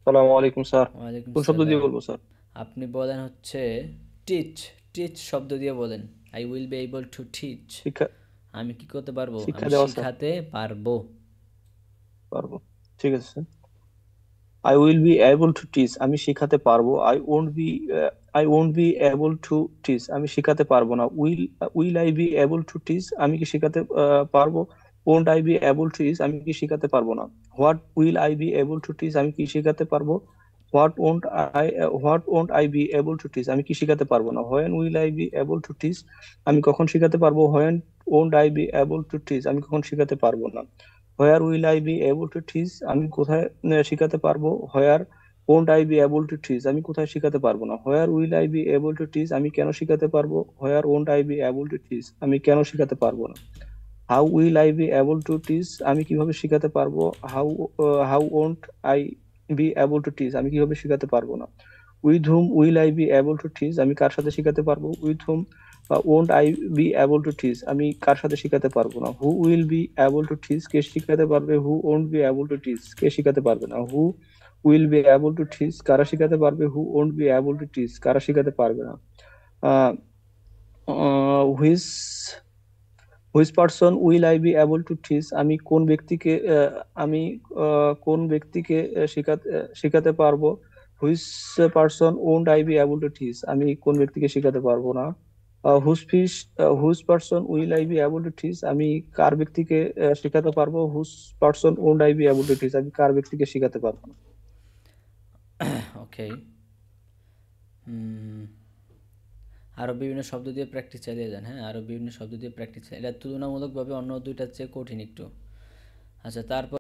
সালামু আলাইকুম স্যার। ওয়ালাইকুম কোন শব্দ দিয়ে সালাম। বলবো স্যার? আপনি বলেন হচ্ছে টিচ। টিচ শব্দ দিয়ে বলেন। I will be able to teach. শিক্ষা। আমি কি করতে পারবো? শিক্ষা আমি দেওয়া স্যার। শিখাতে পারবো। পারবো। ঠিক আছে sir. I will be able to teach, আমি শিখাতে পারবো। I won't be able to teach, আমি শিখাতে পারবো না। Will I be able to teach, আমি কি শিখাতে পারবো? Won't I be able to teach, আমি কি শিখাতে পারবো না। What will I be able to teach, আমি কি শিখাতে পারবো। What won't I be able to teach, আমি কি শিখাতে পারবো না। When will I be able to teach, আমি কখন শিখাতে পারবো। When won't I be able to teach, আমি কখন শিখাতে পারবো না। Where will I be able to teach, আমি কোথায় শিখাতে পারবো। Where won't I be able to teach, আমি কোথায় শিখাতে পারবো না। Where will I be able to teach, আমি কেন শিখাতে পারবো। Where won't I be able to teach, আমি কেন শিখাতে পারবো না। How will I be able to teach, আমি কিভাবে শিখাতে পারবো। How won't I be able to teach, আমি কিভাবে শিখাতে পারবো না। With whom will I be able to teach, আমি কার সাথে শিখাতে পারবো। With whom won't I be able to teach, আমি কার সাথে শিখাতে পারবো না। Who will be able to teach, কে শিখাতে পারবে। Who won't be able to teach, কে শিখাতে পারবে না। Who will be able to teach, কারা শিখাতে পারবে। Who won't be able to teach, কারা শিখাতে পারবে না। Which which person will I be able to teach, আমি কোন ব্যক্তিকে আমি কোন ব্যক্তিকে শিখাতে পারবো। Which person won't I be able to teach, আমি কোন ব্যক্তিকে শিখাতে পারবো না। Which person will I be able to teach, আমি কার ব্যক্তিকে শিখাতে পারবো। Which person won't I be able to teach, আমি কার ব্যক্তিকে শিখাতে পারবো না। ওকে। আরও বিভিন্ন শব্দ দিয়ে প্র্যাকটিস চালিয়ে যান, হ্যাঁ, আরও বিভিন্ন শব্দ দিয়ে প্র্যাকটিস, এটা তুলনামূলকভাবে অন্য দুইটার চেয়ে কঠিন একটু। আচ্ছা, তারপর